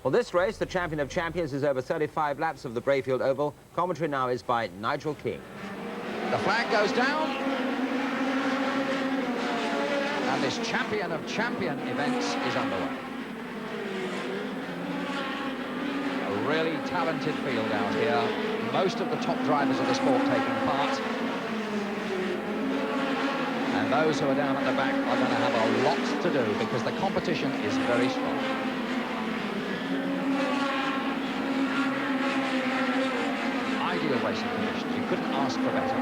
Well, this race, the champion of champions, is over 35 laps of the Brayfield Oval. Commentary now is by Nigel King. The flag goes down. And this champion of champion events is underway. A really talented field out here. Most of the top drivers of the sport taking part. And those who are down at the back are going to have a lot to do because the competition is very strong. Ideal racing conditions. You couldn't ask for better.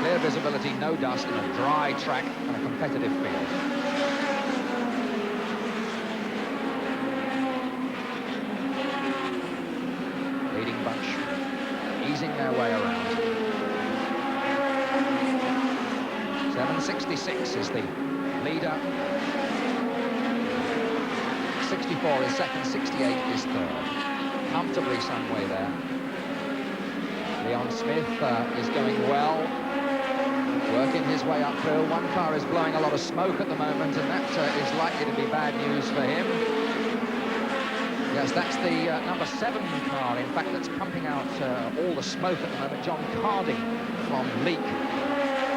Clear visibility, no dust, in a dry track and a competitive field. Leading bunch easing their way around. 766 is the leader. 64 is second, 68 is third. Comfortably some way there. Leon Smith is going well, working his way uphill. One car is blowing a lot of smoke at the moment, and that is likely to be bad news for him. Yes, that's the number 7 car, in fact, that's pumping out all the smoke at the moment, John Carding from Leek.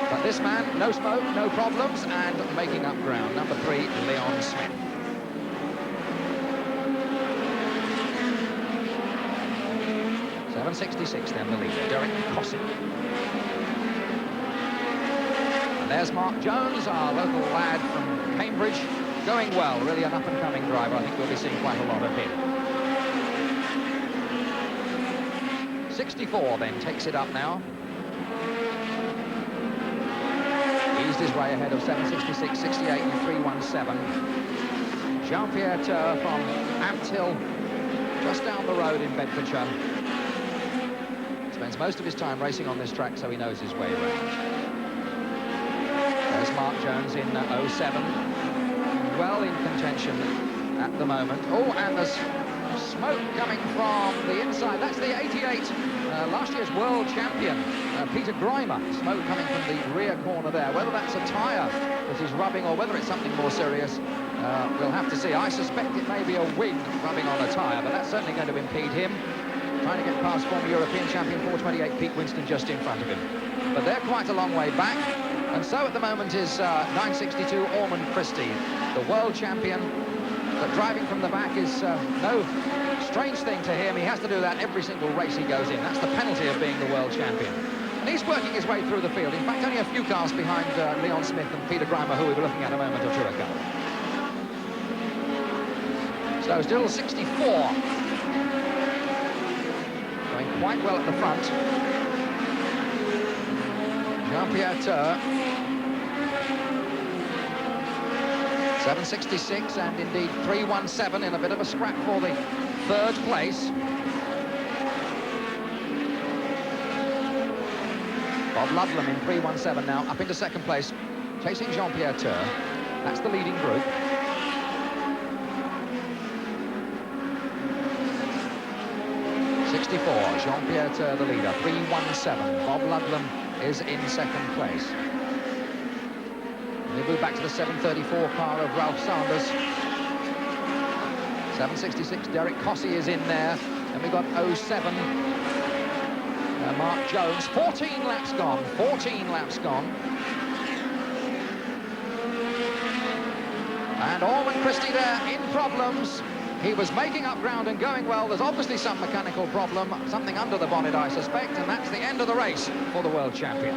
But this man, no smoke, no problems, and making up ground. Number 3, Leon Smith. .766 then the leader, Derek Cossey. And there's Mark Jones, our local lad from Cambridge, going well, really an up-and-coming driver. I think we'll be seeing quite a lot of him. 64 then takes it up now. Eased his way ahead of 766, 68 and 317. Jean-Pierre Tur from Ampthill, just down the road in Bedfordshire. Spends most of his time racing on this track, so he knows his way around. There's Mark Jones in 07. Well in contention at the moment. Oh, and there's smoke coming from the inside. That's the 88, last year's world champion, Peter Grimer. Smoke coming from the rear corner there. Whether that's a tyre that is rubbing or whether it's something more serious, we'll have to see. I suspect it may be a wing rubbing on a tyre, but that's certainly going to impede him. Trying to get past former European champion 428 Pete Winston just in front of him. But they're quite a long way back. And so at the moment is 962 Ormond Christie, the world champion. But driving from the back is no strange thing to him. He has to do that every single race he goes in. That's the penalty of being the world champion. And he's working his way through the field. In fact, only a few cars behind Leon Smith and Peter Grimer, who we were looking at a moment or two ago. So still 64. Going quite well at the front. Jean-Pierre Tur. 766 and indeed 317 in a bit of a scrap for the third place. Bob Ludlam in 317 now, up into second place, chasing Jean-Pierre Tur. That's the leading group. Jean-Pierre Tur, the leader, 317. Bob Ludlam is in second place. We move back to the 734 car of Ralph Sanders. 766, Derek Cossey is in there. And we've got 07, Mark Jones. 14 laps gone, 14 laps gone. And Ormond Christie there in problems. He was making up ground and going well. There's obviously some mechanical problem, something under the bonnet, I suspect, and that's the end of the race for the world champion.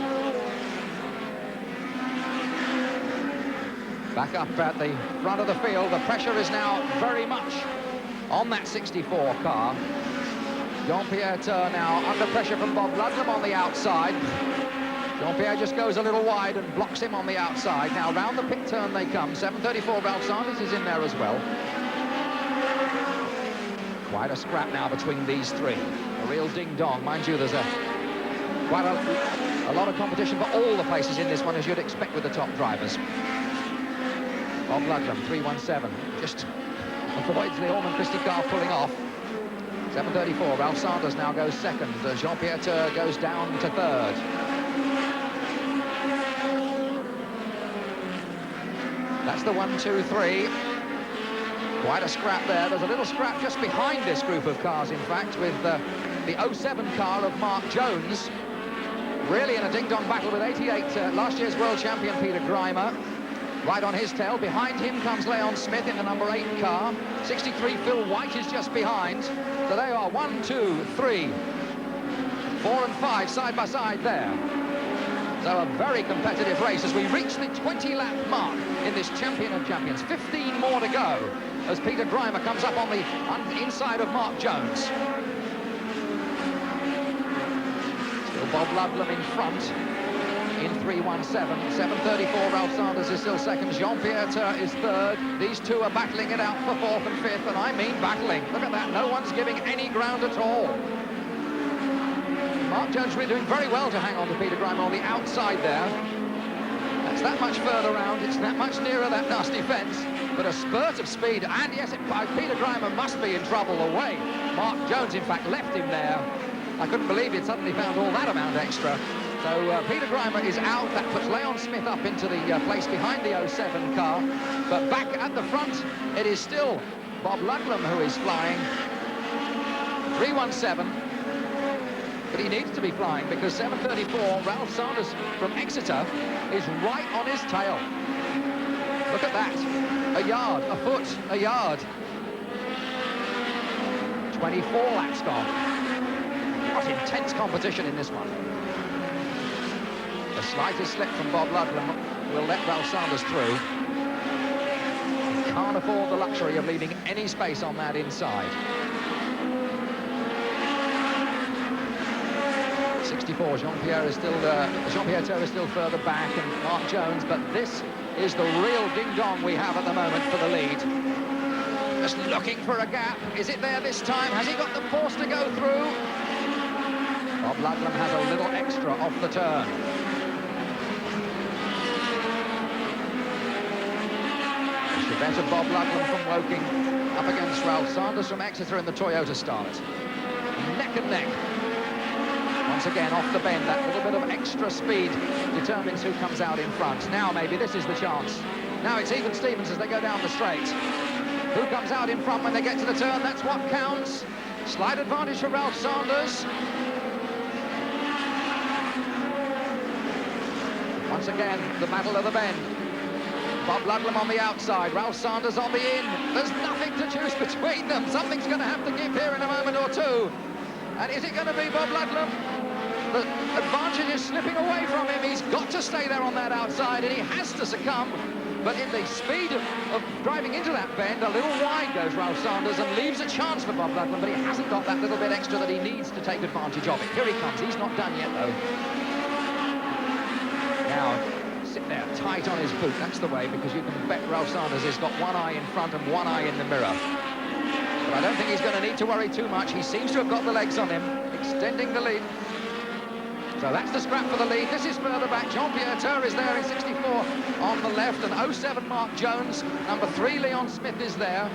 Back up at the front of the field, the pressure is now very much on that 64 car. Jean-Pierre Tur now under pressure from Bob Ludlam on the outside. Jean-Pierre just goes a little wide and blocks him on the outside. Now round the pit turn they come. 734 Ralph Sanders is in there as well. Quite a scrap now between these three. A real ding-dong. Mind you, there's quite a lot of competition for all the places in this one, as you'd expect with the top drivers. Bob Ludlam, 317. Just avoids the Ormond Christie car pulling off. 734. Ralph Sanders now goes second. Jean-Pierre Tur goes down to third. That's the 1, 2, 3. Quite a scrap there. There's a little scrap just behind this group of cars, in fact, with the 07 car of Mark Jones. Really in a ding-dong battle with 88, last year's world champion Peter Grimer. Right on his tail. Behind him comes Leon Smith in the number 8 car. 63 Phil White is just behind. So they are 1, 2, 3, 4 and 5 side by side there. So a very competitive race as we reach the 20-lap mark in this Champion of Champions. 15 more to go as Peter Grimer comes up on the inside of Mark Jones. Still Bob Ludlam in front in 3:17. 7:34, Ralph Sanders is still second. Jean-Pierre Tur is third. These two are battling it out for 4th and 5th, and I mean battling. Look at that, no one's giving any ground at all. Mark Jones really doing very well to hang on to Peter Grimer on the outside there. That's that much further round, it's that much nearer that nasty fence, but a spurt of speed, and yes, Peter Grimer must be in trouble away. Mark Jones, in fact, left him there. I couldn't believe he'd suddenly found all that amount extra. So Peter Grimer is out. That puts Leon Smith up into the place behind the 07 car. But back at the front, it is still Bob Ludlam who is flying. 3:17. But he needs to be flying because 7:34, Ralph Sanders from Exeter is right on his tail. Look at that. A yard, a foot, a yard. 24 laps gone. What intense competition in this one. The slightest slip from Bob Ludlam will let Ralph Sanders through. He can't afford the luxury of leaving any space on that inside. 64, Jean-Pierre Tur is still further back, and Mark Jones, but this is the real ding-dong we have at the moment for the lead. Just looking for a gap. Is it there this time? Has he got the force to go through? Bob Ludlam has a little extra off the turn. Better Bob Ludlam from Woking up against Ralph Sanders from Exeter in the Toyota start. Neck and neck. Once again, off the bend, that little bit of extra speed determines who comes out in front. Now maybe this is the chance. Now it's even Stevens as they go down the straight. Who comes out in front when they get to the turn? That's what counts. Slight advantage for Ralph Sanders. Once again, the battle of the bend. Bob Ludlam on the outside, Ralph Sanders on the in. There's nothing to choose between them. Something's going to have to give here in a moment or two. And is it going to be Bob Ludlam? The advantage is slipping away from him. He's got to stay there on that outside, and he has to succumb. But in the speed of driving into that bend, a little wide goes Ralph Sanders and leaves a chance for Bob Ludlam, but he hasn't got that little bit extra that he needs to take advantage of it. Here he comes. He's not done yet, though. Now, sit there tight on his boot. That's the way, because you can bet Ralph Sanders has got one eye in front and one eye in the mirror. But I don't think he's going to need to worry too much. He seems to have got the legs on him, extending the lead. So that's the scrap for the lead. This is further back. Jean-Pierre Tur is there in 64 on the left, and 07 Mark Jones. Number 3 Leon Smith is there.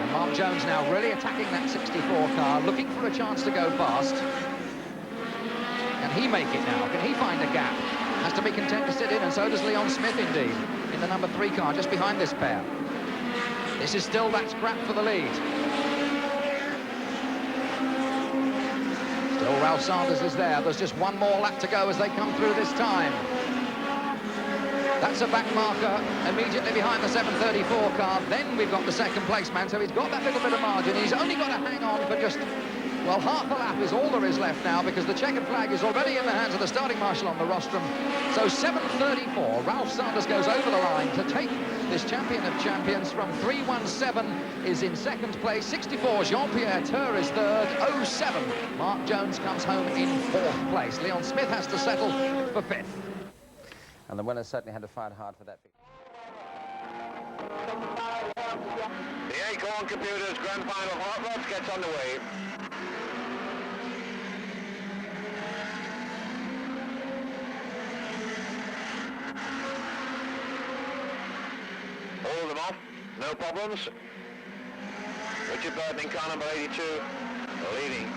And Mark Jones now really attacking that 64 car, looking for a chance to go fast. Can he make it now? Can he find a gap? Has to be content to sit in, and so does Leon Smith indeed, in the number 3 car, just behind this pair. This is still that scrap for the lead. Still Ralph Sanders is there. There's just one more lap to go as they come through this time. That's a back marker immediately behind the 734 car. Then we've got the second place man, so he's got that little bit of margin. He's only got to hang on for just, well, half a lap is all there is left now, because the checkered flag is already in the hands of the starting marshal on the rostrum. So 7:34, Ralph Sanders goes over the line to take this Champion of Champions from 3:17, is in second place. 64, Jean-Pierre Tur is third. 07, Mark Jones comes home in 4th place. Leon Smith has to settle for 5th. And the winner certainly had to fight hard for that. The Acorn Computers Grand Final of Hot Rods gets underway. All of them off, no problems. Richard Burton in car number 82, leading.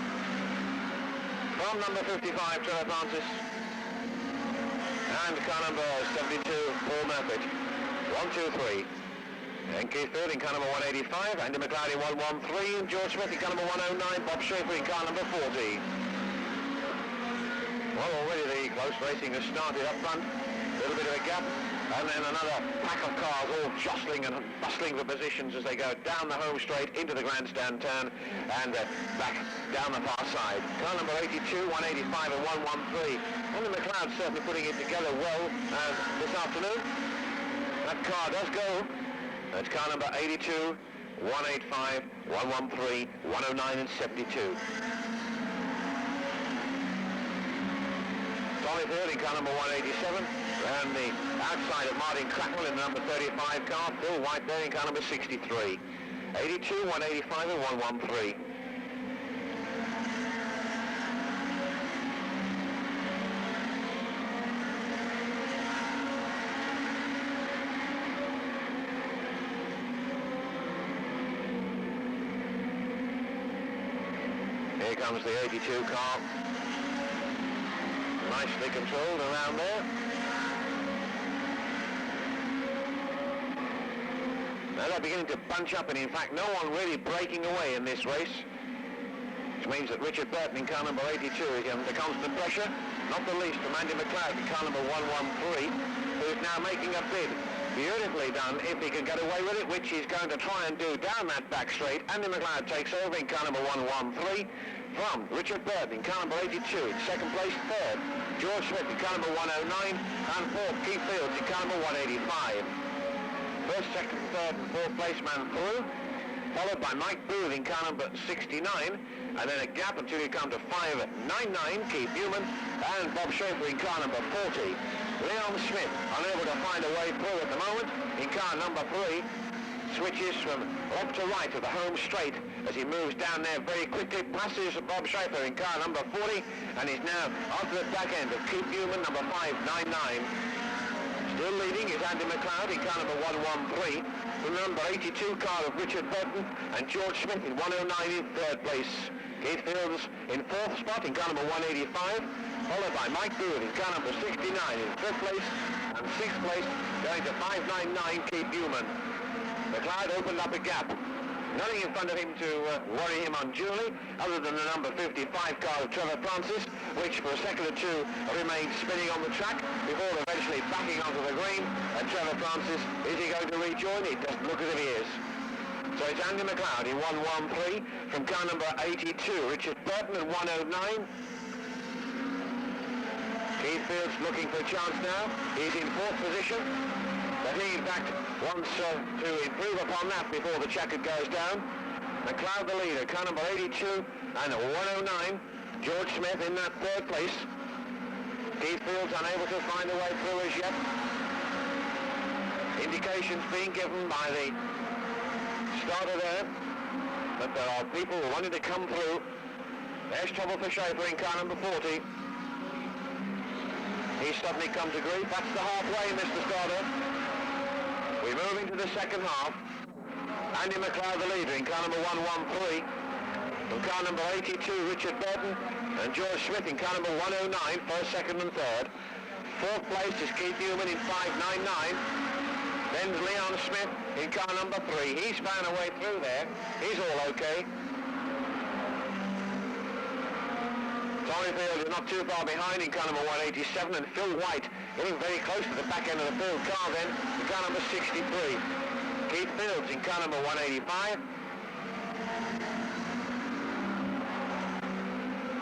From number 55, Trevor Francis. And car number 72, Paul Murphy. 1, 2, 3. And Keith Field in car number 185, Andy McLeod in 113, George Smith in car number 109, Bob Schaefer in car number 40. Well, already the close racing has started up front, a little bit of a gap, and then another pack of cars all jostling and bustling for positions as they go down the home straight into the grandstand turn and back down the far side. Car number 82, 185 and 113. Andy McLeod certainly putting it together well this afternoon. That car does go. That's car number 82, 185, 113, 109 and 72. Tommy Field in car number 187, around the outside of Martin Cracknell in the number 35 car. Phil White there in car number 63. 82, 185 and 113. Here comes the 82 car. Nicely controlled around there. Now they're beginning to bunch up, and in fact no one really breaking away in this race, which means that Richard Burton in car number 82 is under constant pressure, not the least from Andy McLeod in car number 113, who is now making a bid. Beautifully done if he can get away with it, which he's going to try and do down that back straight. Andy McLeod takes over in car number 113 from Richard Burton in car number 82 in second place. Third, George Smith in car number 109, and fourth, Keith Fields in car number 185. First, second, third and fourth place man through, followed by Mike Booth in car number 69, and then a gap until you come to 599, Keith Newman, and Bob Schaefer in car number 40. Leon Smith unable to find a way through at the moment in car number 3, switches from left to right of the home straight as he moves down there very quickly, passes Bob Schaefer in car number 40, and is now onto the back end of Keith Newman, number 599. Still leading is Andy McLeod in car number 113, from the number 82 car of Richard Burton, and George Smith in 109 in third place. Keith Fields in fourth spot in car number 185, followed by Mike Booth in car number 69 in fifth place, and sixth place going to 599 Keith Newman. McLeod opened up a gap. Nothing in front of him to worry him unduly, other than the number 55 car of Trevor Francis, which for a second or two remained spinning on the track before eventually backing onto the green. And Trevor Francis, is he going to rejoin? It doesn't look as if he is. So it's Andy McLeod in 113 from car number 82, Richard Burton in 109. Keith Fields looking for a chance now. He's in fourth position, but he in fact wants to improve upon that before the checkered goes down. McLeod the leader, car number 82 and 109. George Smith in that third place. Keith Fields unable to find a way through as yet. Indications being given by the starter there that there are people wanting to come through. There's trouble for Schaefer in car number 40. He's suddenly come to grief. That's the halfway, Mr. Starter. We move into the second half. Andy McLeod the leader in car number 113. From car number 82, Richard Burton, and George Smith in car number 109, first, second and third. Fourth place is Keith Newman in 599. Then Leon Smith in car number 3. He's found a way through there. He's all okay. Tommy Field is not too far behind in car number 187, and Phil White getting very close to the back end of the field car then in car number 63. Keith Fields in car number 185.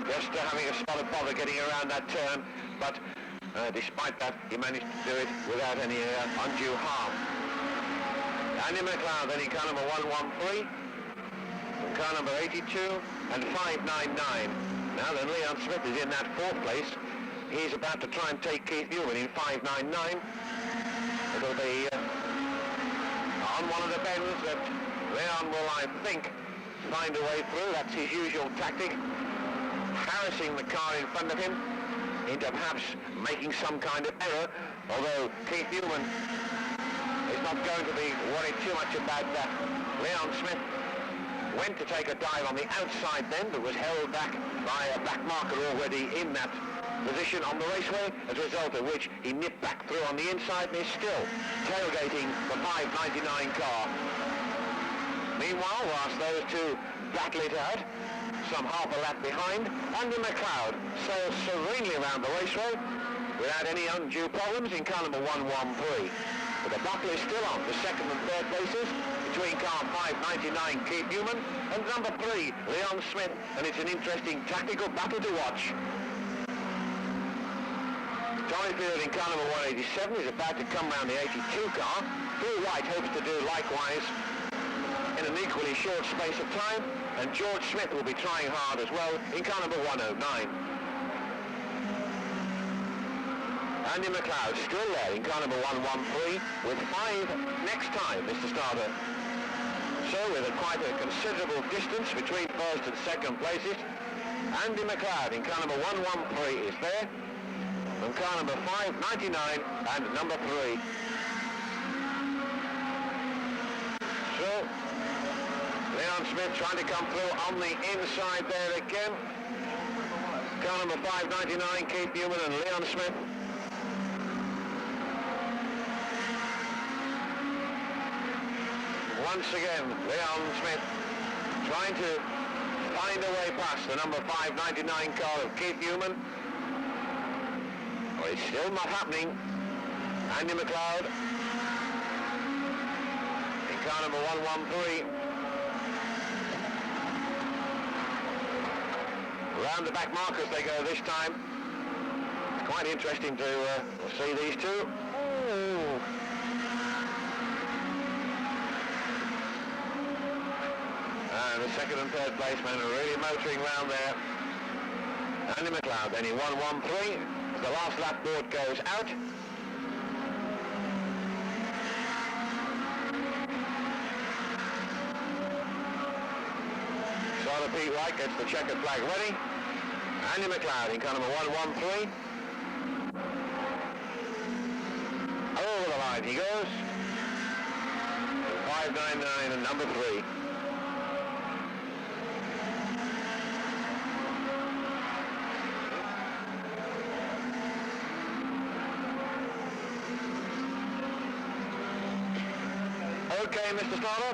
Just having a spot of bother getting around that turn, but despite that, he managed to do it without any undue harm. Andy McLeod then in car number 113, car number 82, and 599. Now then, Leon Smith is in that fourth place. He's about to try and take Keith Newman in 599. It'll be on one of the bends that Leon will, I think, find a way through. That's his usual tactic, harassing the car in front of him into perhaps making some kind of error, although Keith Newman is not going to be worried too much about that. Leon Smith went to take a dive on the outside then, but was held back by a back marker already in that position on the raceway, as a result of which he nipped back through on the inside and is still tailgating the 599 car. Meanwhile, whilst those two battle it out, some half a lap behind, Andy McLeod sails serenely around the raceway without any undue problems in car number 113. But the battle is still on, the second and third places, between car 599 Keith Newman and number 3 Leon Smith, and it's an interesting tactical battle to watch. Tommy Field in car number 187 is about to come round the 82 car. Phil White hopes to do likewise in an equally short space of time, and George Smith will be trying hard as well in car number 109. Andy McLeod still there in car number 113 with 5 next time, Mr. Starter. So with quite a considerable distance between first and second places, Andy McLeod in car number 113 is there, and car number 599 and number 3. So Leon Smith trying to come through on the inside there again. Car number 599 Keith Newman and Leon Smith. Once again, Leon Smith trying to find a way past the number 599 car of Keith Newman. Well, it's still not happening. Andy McLeod in car number 113. Round the back markers they go this time. It's quite interesting to see these two. Oh. And the second and third placemen are really motoring round there. Andy McLeod then in 113 as the last lap board goes out. Starter Pete Wright gets the checkered flag ready. Andy McLeod in car number 113. Over the line he goes. 599 and number 3. Okay, Mr. Starter.